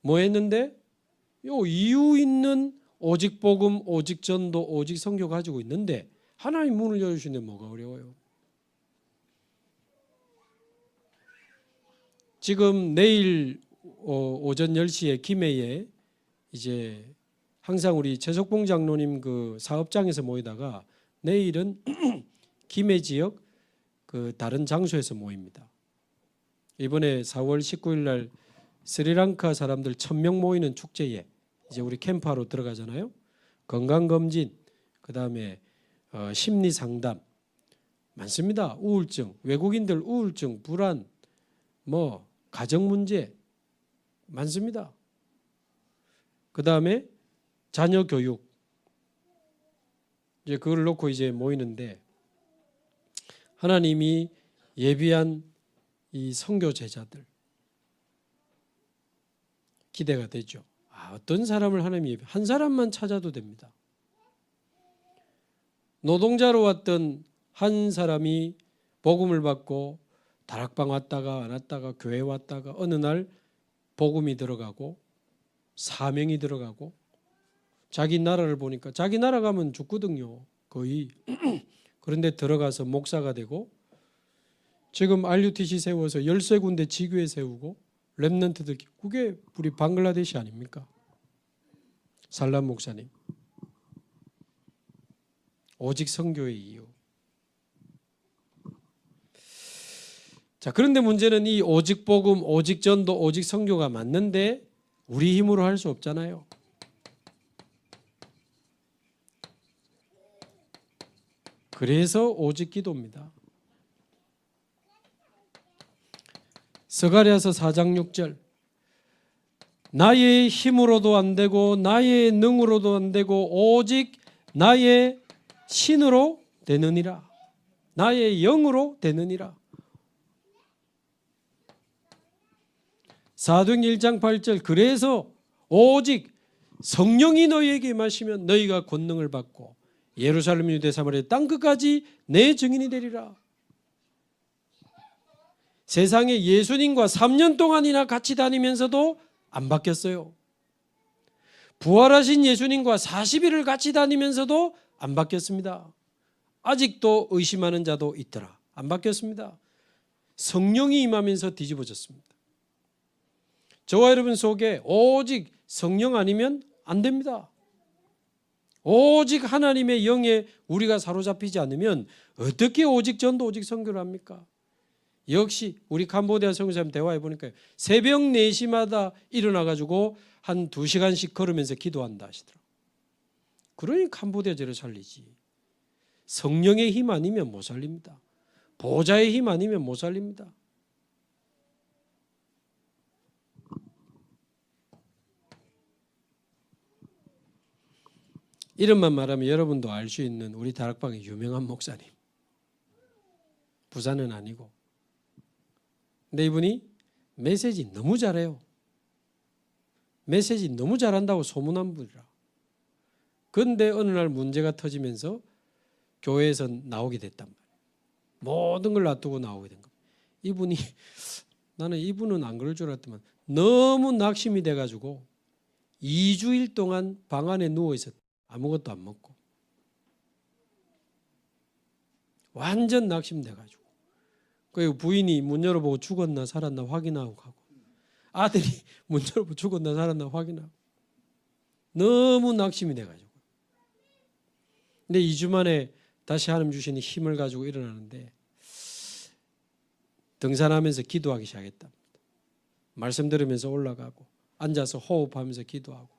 뭐 했는데? 요 이유 있는 오직 복음, 오직 전도, 오직 선교 가지고 있는데 하나님 문을 열어주시는데 뭐가 어려워요? 지금 내일 오전 10시에 김해에 이제 항상 우리 최석봉 장로님 그 사업장에서 모이다가 내일은 김해 지역 그 다른 장소에서 모입니다. 이번에 4월 19일 날 스리랑카 사람들 1000명 모이는 축제에 이제 우리 캠프하러 들어가잖아요. 건강검진, 그 다음에 심리상담 많습니다. 우울증, 외국인들 우울증, 불안, 뭐 가정문제 많습니다. 그 다음에 자녀 교육 이제 그걸 놓고 이제 모이는데 하나님이 예비한 이 선교 제자들 기대가 되죠. 어떤 사람을 하나님이 한 사람만 찾아도 됩니다. 노동자로 왔던 한 사람이 복음을 받고 다락방 왔다가 안 왔다가 교회 왔다가 어느 날 복음이 들어가고 사명이 들어가고 자기 나라를 보니까 자기 나라 가면 죽거든요. 거의. 그런데 들어가서 목사가 되고 지금 RUTC 세워서 13군데 지교회 세우고 렘넌트들 그게 우리 방글라데시 아닙니까? 살람 목사님. 오직 선교의 이유. 자, 그런데 문제는 이 오직 복음, 오직 전도, 오직 선교가 맞는데 우리 힘으로 할 수 없잖아요. 그래서 오직 기도입니다. 스가랴서 4장 6절 나의 힘으로도 안 되고 나의 능으로도 안 되고 오직 나의 신으로 되느니라. 나의 영으로 되느니라. 사도행 1장 8절 그래서 오직 성령이 너희에게 임하시면 너희가 권능을 받고 예루살렘 유대 사마리아 땅끝까지 내 증인이 되리라. 세상에 예수님과 3년 동안이나 같이 다니면서도 안 바뀌었어요. 부활하신 예수님과 40일을 같이 다니면서도 안 바뀌었습니다. 아직도 의심하는 자도 있더라. 안 바뀌었습니다. 성령이 임하면서 뒤집어졌습니다. 저와 여러분 속에 오직 성령 아니면 안 됩니다. 오직 하나님의 영에 우리가 사로잡히지 않으면 어떻게 오직 전도 오직 선교를 합니까? 역시 우리 캄보디아 선교사님 대화해 보니까 새벽 4시마다 일어나가지고 한 2시간씩 걸으면서 기도한다 하시더라고요. 그러니 캄보디아 저를 살리지. 성령의 힘 아니면 못 살립니다. 보좌의 힘 아니면 못 살립니다. 이름만 말하면 여러분도 알 수 있는 우리 다락방의 유명한 목사님. 부산은 아니고. 근데 이분이 메시지 너무 잘해요. 메시지 너무 잘한다고 소문난 분이라. 그런데 어느 날 문제가 터지면서 교회에서 나오게 됐단 말이에요. 모든 걸 놔두고 나오게 된 겁니다. 이분이 나는 이분은 안 그럴 줄 알았더만 너무 낙심이 돼가지고 2주일 동안 방 안에 누워있었다. 아무것도 안 먹고 완전 낙심돼가지고 그 부인이 문 열어보고 죽었나 살았나 확인하고 가고 아들이 문 열어보고 죽었나 살았나 확인하고 너무 낙심이 돼가지고 근데 2주 만에 다시 하나님 주시는 힘을 가지고 일어나는데 등산하면서 기도하기 시작했답니다. 말씀 들으면서 올라가고 앉아서 호흡하면서 기도하고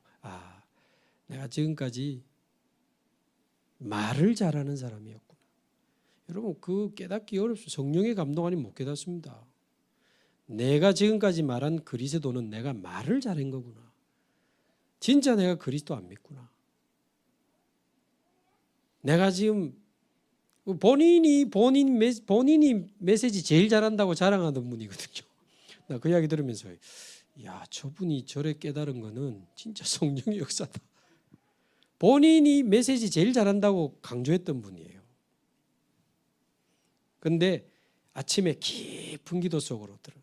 내가 지금까지 말을 잘하는 사람이었구나. 여러분 그 깨닫기 어렵습니다. 성령의 감동 아니면 못 깨닫습니다. 내가 지금까지 말한 그리스도는 내가 말을 잘한 거구나. 진짜 내가 그리스도 안 믿구나. 내가 지금 본인이 메시지 제일 잘한다고 자랑하던 분이거든요. 나 그 이야기 들으면서 야 저분이 저래 깨달은 거는 진짜 성령의 역사다. 본인이 메시지 제일 잘한다고 강조했던 분이에요. 그런데 아침에 깊은 기도 속으로 들어요.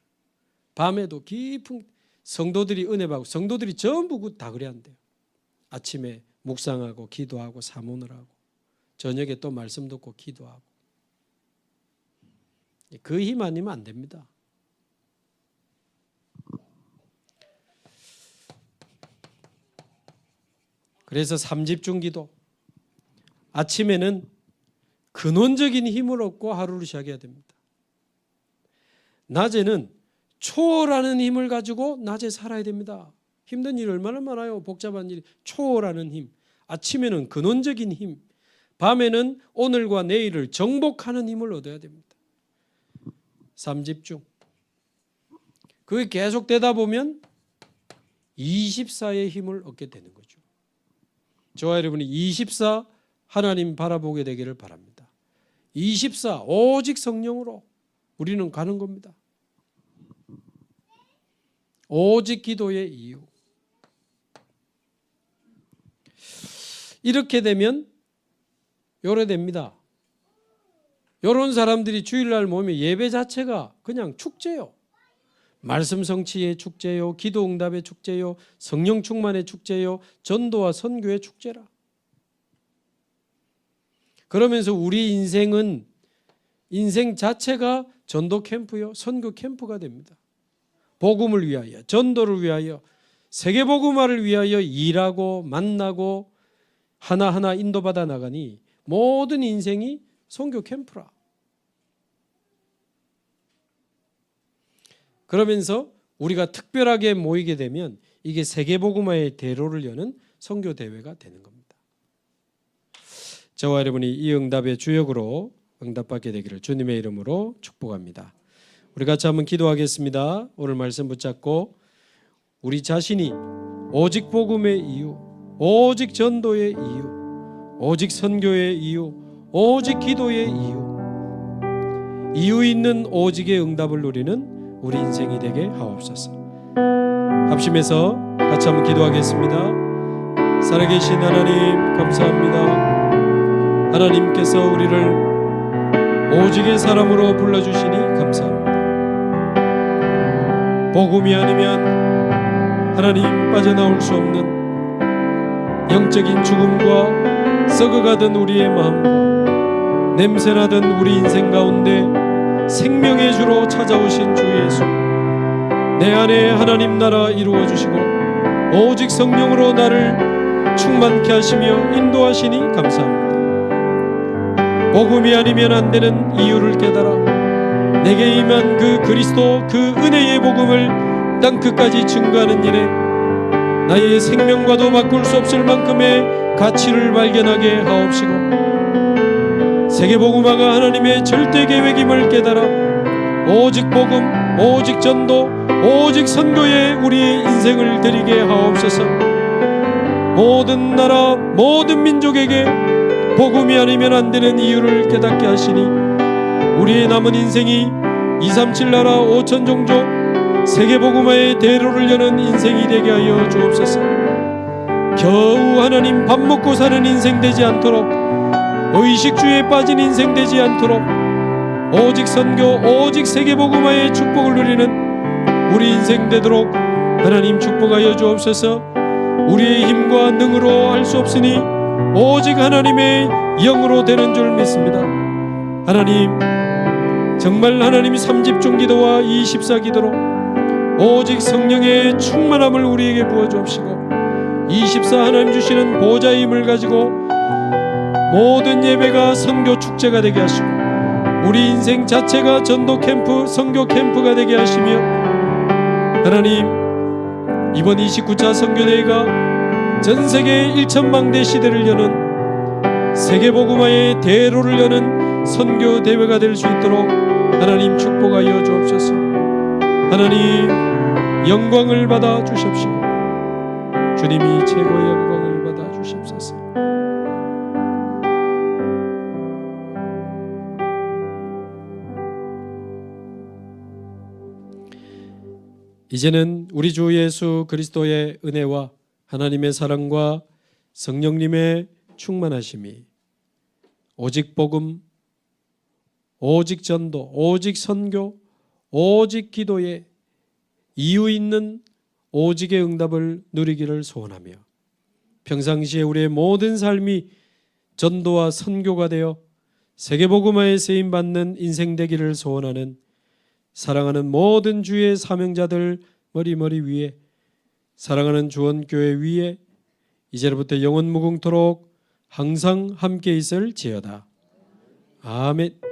밤에도 깊은 성도들이 은혜 받고 성도들이 전부 다 그래야 한대요. 아침에 묵상하고 기도하고 사모를 하고 저녁에 또 말씀 듣고 기도하고 그 힘 아니면 안 됩니다. 그래서 3집중 기도. 아침에는 근원적인 힘을 얻고 하루를 시작해야 됩니다. 낮에는 초월하는 힘을 가지고 낮에 살아야 됩니다. 힘든 일이 얼마나 많아요. 복잡한 일. 초월하는 힘. 아침에는 근원적인 힘. 밤에는 오늘과 내일을 정복하는 힘을 얻어야 됩니다. 3집중. 그게 계속 되다 보면 24의 힘을 얻게 되는 거죠. 저와 여러분이 24 하나님 바라보게 되기를 바랍니다. 24 오직 성령으로 우리는 가는 겁니다. 오직 기도의 이유. 이렇게 되면 요래 됩니다. 요런 사람들이 주일날 모이면 예배 자체가 그냥 축제요. 말씀 성취의 축제요, 기도 응답의 축제요, 성령 충만의 축제요, 전도와 선교의 축제라. 그러면서 우리 인생은 인생 자체가 전도 캠프요, 선교 캠프가 됩니다. 복음을 위하여, 전도를 위하여, 세계 복음화를 위하여 일하고 만나고 하나하나 인도받아 나가니 모든 인생이 선교 캠프라. 그러면서 우리가 특별하게 모이게 되면 이게 세계복음화의 대로를 여는 선교 대회가 되는 겁니다. 저와 여러분이 이 응답의 주역으로 응답받게 되기를 주님의 이름으로 축복합니다. 우리 같이 한번 기도하겠습니다. 오늘 말씀 붙잡고 우리 자신이 오직 복음의 이유, 오직 전도의 이유, 오직 선교의 이유, 오직 기도의 이유 있는 오직의 응답을 누리는 우리 인생이 되게 하옵소서. 합심해서 같이 한번 기도하겠습니다. 살아계신 하나님 감사합니다. 하나님께서 우리를 오직의 사람으로 불러주시니 감사합니다. 복음이 아니면 하나님 빠져나올 수 없는 영적인 죽음과 썩어가던 우리의 마음과 냄새나던 우리 인생 가운데 생명의 주로 찾아오신 주 예수, 내 안에 하나님 나라 이루어 주시고 오직 성령으로 나를 충만케 하시며 인도하시니 감사합니다. 복음이 아니면 안 되는 이유를 깨달아 내게 임한 그 그리스도 그 은혜의 복음을 땅 끝까지 증거하는 일에 나의 생명과도 바꿀 수 없을 만큼의 가치를 발견하게 하옵시고, 세계복음화가 하나님의 절대 계획임을 깨달아 오직 복음, 오직 전도, 오직 선교에 우리의 인생을 드리게 하옵소서. 모든 나라, 모든 민족에게 복음이 아니면 안 되는 이유를 깨닫게 하시니 우리의 남은 인생이 237 나라 5천 종족 세계복음화의 대로를 여는 인생이 되게 하여 주옵소서. 겨우 하나님 밥 먹고 사는 인생 되지 않도록, 의식주의에 빠진 인생 되지 않도록 오직 선교, 오직 세계복음화의 축복을 누리는 우리 인생 되도록 하나님 축복하여 주옵소서. 우리의 힘과 능으로 할 수 없으니 오직 하나님의 영으로 되는 줄 믿습니다. 하나님, 정말 하나님이 3집중 기도와 24 기도로 오직 성령의 충만함을 우리에게 부어주옵시고, 24 하나님 주시는 보좌의 힘을 가지고 모든 예배가 선교 축제가 되게 하시고 우리 인생 자체가 전도 캠프, 선교 캠프가 되게 하시며, 하나님 이번 29차 선교대회가 전세계 1천망대 시대를 여는 세계복음화의 대로를 여는 선교대회가 될 수 있도록 하나님 축복하여 주옵소서. 하나님 영광을 받아 주십시오. 주님이 최고의 영광을 받아 주십소서. 이제는 우리 주 예수 그리스도의 은혜와 하나님의 사랑과 성령님의 충만하심이 오직 복음, 오직 전도, 오직 선교, 오직 기도에 이유 있는 오직의 응답을 누리기를 소원하며 평상시에 우리의 모든 삶이 전도와 선교가 되어 세계복음화에 쓰임받는 인생 되기를 소원하는 사랑하는 모든 주의 사명자들 머리 위에, 사랑하는 주원교회 위에 이제로부터 영원 무궁토록 항상 함께 있을지어다. 아멘.